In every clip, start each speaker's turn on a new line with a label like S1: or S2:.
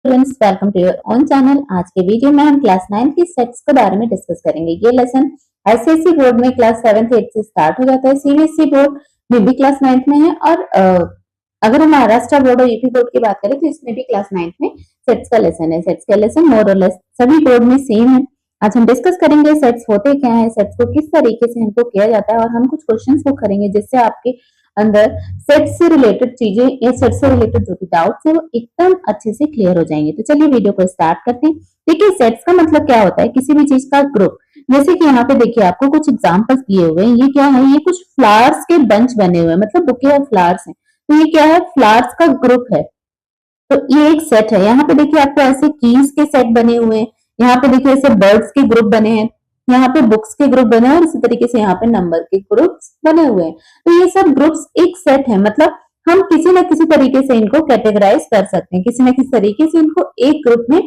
S1: Friends, welcome to your own channel. आज के video में हम क्लास 9 की सेट्स के बारे में डिस्कस करेंगे। ये लेसन आईसीएसई बोर्ड में क्लास 7th 8th से स्टार्ट हो जाता है। सीबीएसई बोर्ड में भी क्लास 9th में है और अगर हम महाराष्ट्र बोर्ड और यूपी बोर्ड की बात करें तो इसमें भी क्लास 9th में सेट्स का लेसन है। सेट्स का लेसन मोर और लेस सभी बोर्ड में सेम है। आज हम डिस्कस करेंगे सेट्स होते क्या है, सेट्स को किस तरीके से हमको किया जाता है और हम कुछ क्वेश्चंस को करेंगे जिससे आपके अंदर सेट से रिलेटेड चीजें या सेट से रिलेटेड जो भी डाउट्स है वो एकदम अच्छे से क्लियर हो जाएंगे। तो चलिए वीडियो को स्टार्ट करते हैं। देखिए, सेट्स का मतलब क्या होता है, किसी भी चीज का ग्रुप। जैसे कि यहाँ पे देखिए आपको कुछ एग्जांपल्स दिए हुए हैं। ये क्या है, ये कुछ फ्लावर्स के बंच बने हुए हैं, मतलब बुके ऑफ फ्लावर्स हैं। तो ये क्या है, फ्लावर्स का ग्रुप है। तो ये एक सेट है। यहाँ पे देखिए आपको ऐसे कीज के सेट बने हुए हैं। यहाँ पे देखिए ऐसे बर्ड्स के ग्रुप बने हैं। यहाँ पे बुक्स के ग्रुप बने हैं और इसी तरीके से यहाँ पे नंबर के ग्रुप्स बने हुए हैं। तो ये सब ग्रुप्स एक सेट है, मतलब हम किसी न किसी तरीके से इनको कैटेगराइज कर सकते हैं, किसी न किसी तरीके से इनको एक ग्रुप में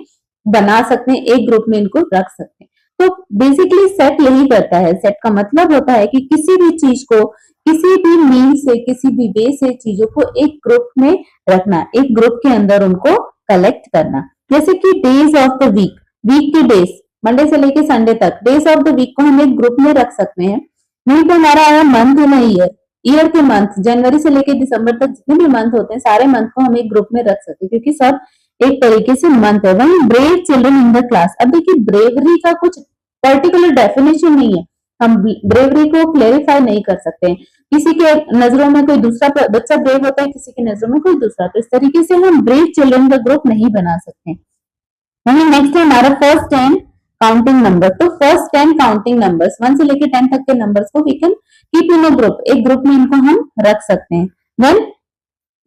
S1: बना सकते हैं, एक ग्रुप में इनको रख सकते हैं। तो बेसिकली सेट यही करता है। सेट का मतलब होता है कि किसी भी चीज को किसी भी मीन से, किसी भी वे से चीजों को एक ग्रुप में रखना, एक ग्रुप के अंदर उनको कलेक्ट करना। जैसे कि days of the week, week के डेज मंडे से लेके संडे तक, डेज ऑफ द वीक को हम एक ग्रुप में रख सकते हैं। वहीं पे हमारा आया मंथ है ना, ईयर, ईयर के मंथ जनवरी से लेके दिसंबर तक जितने भी मंथ होते हैं सारे मंथ को हम एक ग्रुप में रख सकते हैं क्योंकि सब एक तरीके से मंथ है। वहीं brave children in the class, अब देखिए ब्रेवरी का कुछ पर्टिकुलर डेफिनेशन नहीं है, हम ब्रेवरी को क्लेरिफाई नहीं कर सकते हैं। किसी के नजरों में कोई दूसरा बच्चा ब्रेव होता है, किसी के नजरों में कोई दूसरा, तो इस तरीके से हम ब्रेव चिल्ड्रन का ग्रुप नहीं बना सकते। वहीं नेक्स्ट है हमारा फर्स्ट 10 काउंटिंग नंबर। तो फर्स्ट 10 काउंटिंग नंबर्स 1 से लेकर 10 तक के नंबर्स को we can keep in a group, एक ग्रुप में इनको हम रख सकते हैं। देन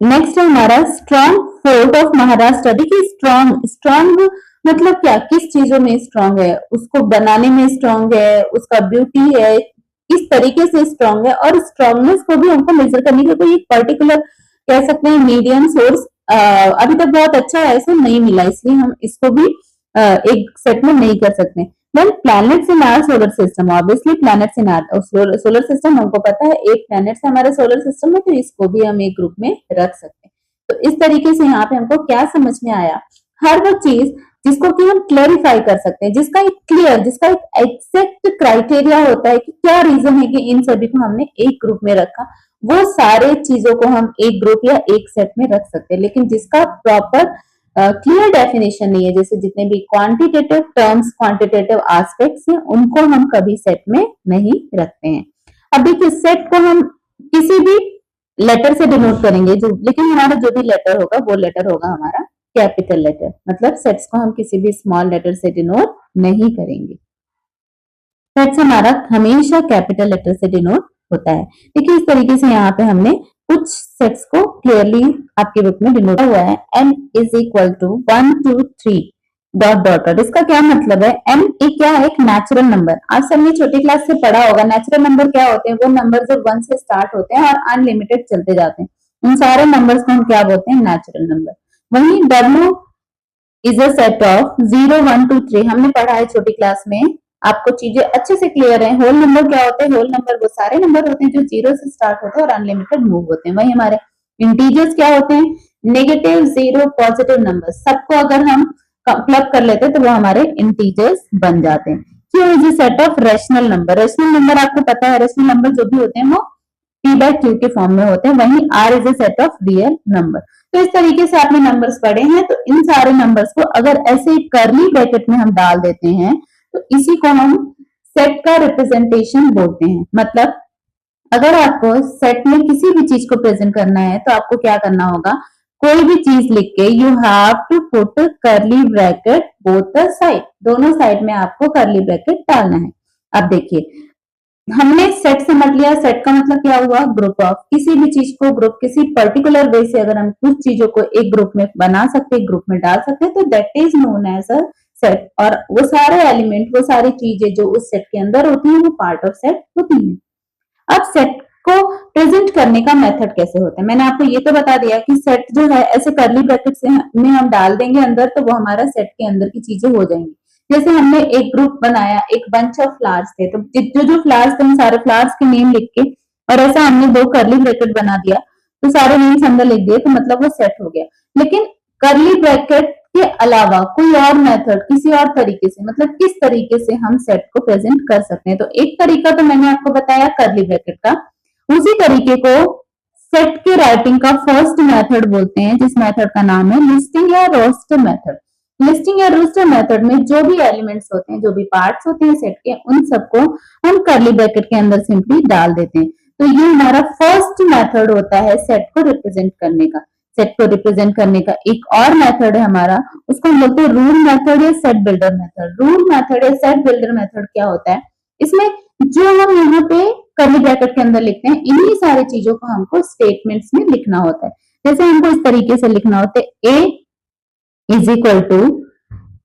S1: नेक्स्ट है हमारा स्ट्रॉन्ग फोर्ट ऑफ महाराष्ट्र। देखिए स्ट्रॉन्ग, स्ट्रॉन्ग मतलब क्या, किस चीजों में स्ट्रॉन्ग है, उसको बनाने में स्ट्रॉन्ग है, उसका ब्यूटी है, किस तरीके से स्ट्रॉन्ग है। और स्ट्रॉन्गनेस को भी हमको मेजर करने का कोई एक पर्टिकुलर कह सकते हैं मीडियम सोर्स अभी तक बहुत अच्छा ऐसा नहीं मिला, इसलिए हम इसको भी एक सेट में नहीं कर सकते। Then planets in our solar system, obviously planets in our solar system हमको पता है, एक प्लैनेट है हमारे सोलर सिस्टम में, तो इसको भी हम एक ग्रुप में रख सकते हैं। तो इस तरीके से यहाँ पे हमको क्या समझ में आया, हर वो चीज जिसको कि हम क्लेरिफाई कर सकते हैं, जिसका एक क्लियर, जिसका एक एग्जैक्ट क्राइटेरिया होता है कि क्या रीजन है कि इन सभी को हमने एक ग्रुप में रखा, वो सारे चीजों को हम एक ग्रुप या एक सेट में रख सकते हैं। लेकिन जिसका प्रॉपर क्लियर डेफिनेशन नहीं है, जैसे जितने भी क्वांटिटेटिव टर्म्स, क्वांटिटेटिव एस्पेक्ट्स हैं, उनको हम कभी सेट में नहीं रखते हैं। अब देखिए सेट को हम किसी भी लेटर से डिनोट करेंगे, जो लेकिन हमारा जो भी लेटर होगा वो लेटर होगा हमारा कैपिटल लेटर, मतलब सेट्स को हम किसी भी स्मॉल लेटर से डिनोट नहीं करेंगे। सेट्स हमारा हमेशा कैपिटल लेटर से डिनोट होता है। देखिए इस तरीके से यहाँ पे हमने कुछ सेट्स को क्लियरली आपके बुक में डिनोट हुआ है। n is equal to 1 2 3 dot dot dot. इसका क्या मतलब है, n एक क्या है, एक नेचुरल नंबर। आज सबने छोटी क्लास से पढ़ा होगा नेचुरल नंबर क्या होते हैं, वो नंबर जो 1 से स्टार्ट होते हैं और अनलिमिटेड चलते जाते हैं, उन सारे नंबर्स को हम क्या बोलते हैं, नेचुरल नंबर। वहीं w is a set of 0 1 2 3, हमने पढ़ा है छोटी क्लास में, आपको चीजें अच्छे से क्लियर है। होल नंबर क्या होते हैं, होल नंबर वो सारे नंबर होते हैं जो 0 से स्टार्ट होते हैं और अनलिमिटेड मूव होते हैं। वही हमारे इंटीजर्स क्या होते हैं, नेगेटिव, जीरो, पॉजिटिव नंबर, सबको अगर हम क्लब कर लेते हैं तो वो हमारे इंटीजर्स बन जाते हैं। Q is a set of rational number. Rational number आपको पता है, रेशनल नंबर जो भी होते हैं वो p/q के फॉर्म में होते हैं। वहीं r is a set of real number. तो इस तरीके से आपने नंबर्स पढ़े हैं, तो इन सारे नंबर्स को अगर ऐसे करली ब्रैकेट में हम डाल देते हैं तो इसी को हम सेट का रिप्रेजेंटेशन बोलते हैं। मतलब अगर आपको सेट में किसी भी चीज को प्रेजेंट करना है तो आपको क्या करना होगा, कोई भी चीज लिख के you have to put curly bracket both the side, दोनों साइड में आपको करली ब्रैकेट डालना है। अब देखिए हमने सेट समझ लिया, सेट का मतलब क्या हुआ, ग्रुप ऑफ, किसी भी चीज को ग्रुप, किसी पर्टिकुलर वे से अगर हम कुछ चीजों को एक ग्रुप में बना सकते हैं, ग्रुप में डाल सकते हैं, तो that is known as a set. और वो सारे एलिमेंट, वो सारी चीजें जो उस सेट के अंदर होती है वो पार्ट ऑफ सेट होती है। अब सेट को प्रेजेंट करने का मेथड कैसे होता है, मैंने आपको ये तो बता दिया कि सेट जो है ऐसे करली ब्रैकेट से में हम डाल देंगे अंदर तो वो हमारा सेट के अंदर की चीजें हो जाएंगी। जैसे हमने एक ग्रुप बनाया, एक बंच ऑफ फ्लावर्स थे, तो जो जो फ्लावर्स थे सारे फ्लावर्स के नेम लिख के और ऐसा हमने 2 करली ब्रैकेट बना दिया तो सारे नेम्स अंदर लिख दिए, तो मतलब वो सेट हो गया। लेकिन करली ब्रैकेट के अलावा कोई और मेथड, किसी और तरीके से, मतलब किस तरीके से हम सेट को प्रेजेंट कर सकते हैं। तो एक तरीका तो मैंने आपको बताया कर्ली ब्रैकेट का, उसी तरीके को सेट के राइटिंग का फर्स्ट मेथड बोलते हैं, जिस मेथड का नाम है लिस्टिंग या रोस्टर मेथड। लिस्टिंग या रोस्टर मेथड में जो भी एलिमेंट्स होते हैं, जो भी पार्ट्स होते हैं सेट के, उन सबको हम कर्ली ब्रैकेट के अंदर सिंपली डाल देते हैं। तो ये हमारा फर्स्ट मेथड होता है सेट को रिप्रेजेंट करने का। सेट को रिप्रेजेंट करने का एक और मेथड है हमारा, उसको हम बोलते हैं रूल मेथड या set builder method. Rule method या सेट बिल्डर मेथड क्या होता है, इसमें जो हम यहाँ पे कर्ली ब्रैकेट के अंदर लिखते हैं, इन्हीं सारी चीजों को हमको स्टेटमेंट्स में लिखना होता है। जैसे हमको इस तरीके से लिखना होता है, ए इज इक्वल टू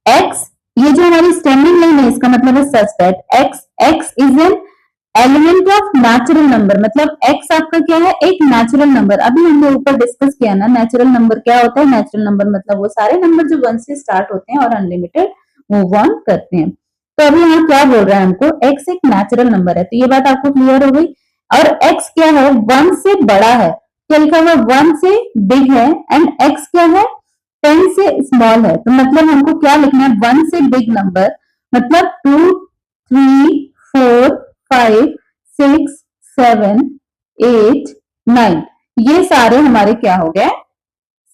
S1: एक्स, ये जो हमारी स्टैंडिंग लाइन है इसका मतलब है such that x is an element of natural number, मतलब एक्स आपका क्या है, एक नेचुरल नंबर। अभी हमने ऊपर डिस्कस किया ना, नेचुरल नंबर क्या होता है। नेचुरल नंबर मतलब वो सारे नंबर जो 1 से स्टार्ट होते हैं और अनलिमिटेड मूव ऑन करते हैं। तो अभी यहाँ क्या बोल रहा है हमको, एक्स एक नेचुरल नंबर है, तो ये बात आपको क्लियर हो गई। और एक्स क्या है, 1 से बड़ा है, क्या लिखा हुआ, 1 से बिग है, एंड एक्स क्या है, 10 से स्मॉल है। तो मतलब हमको क्या लिखना है, 1 से बिग नंबर मतलब 2, 3, 4, 5, 6, 7, 8, 9, ये सारे हमारे क्या हो गए,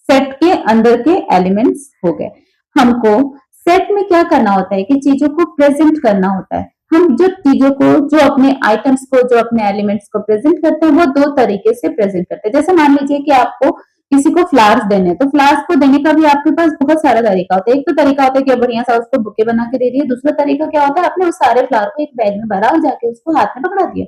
S1: सेट के अंदर के एलिमेंट्स हो गए। हमको सेट में क्या करना होता है कि चीजों को प्रेजेंट करना होता है। हम जो चीजों को, जो अपने आइटम्स को, जो अपने एलिमेंट्स को प्रेजेंट करते हैं, वो दो तरीके से प्रेजेंट करते हैं। जैसे मान लीजिए कि आपको किसी को फ्लावर्स देने, तो फ्लावर्स को देने का भी आपके पास बहुत सारा तरीका होता है। एक तो तरीका होता है कि बढ़िया सा उसको बुके बना के दे दिए, दूसरा तरीका क्या होता है, आपने उस सारे फ्लावर को एक बैग में भरा और जाके उसको हाथ में पकड़ा दिया।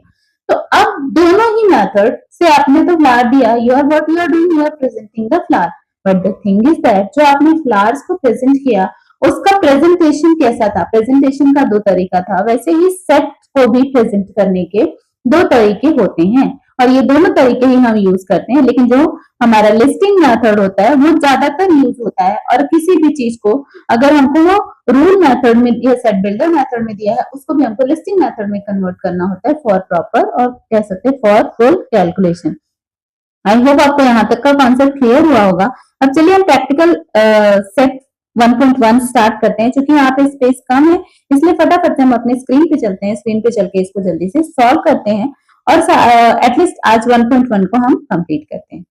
S1: तो अब दोनों ही मेथड से आपने तो फ्लावर दिया, you are what you are doing, you are presenting the flower. But the thing is that जो आपने फ्लावर्स को प्रेजेंट किया, उसका प्रेजेंटेशन कैसा था, प्रेजेंटेशन का दो तरीका था। वैसे ही सेट को भी प्रेजेंट करने के दो तरीके होते हैं, और ये दोनों तरीके ही हम यूज करते हैं। लेकिन जो हमारा लिस्टिंग मेथड होता है वो ज्यादातर यूज होता है, और किसी भी चीज को अगर हमको वो रूल मेथड में या सेट बिल्डर मेथड में दिया है, उसको भी हमको लिस्टिंग मेथड में कन्वर्ट करना होता है फॉर प्रॉपर, और कह सकते हैं for full calculation. I hope आपको यहाँ तक का कॉन्सेप्ट क्लियर हुआ होगा। अब चलिए हम प्रैक्टिकल सेट 1.1 स्टार्ट करते हैं। चूंकि यहाँ पे स्पेस कम है, इसलिए फटाफट से हम अपनी स्क्रीन पे चलते हैं, स्क्रीन पे चल के इसको जल्दी से सॉल्व करते हैं, और एटलीस्ट आज 1.1 को हम कंप्लीट करते हैं।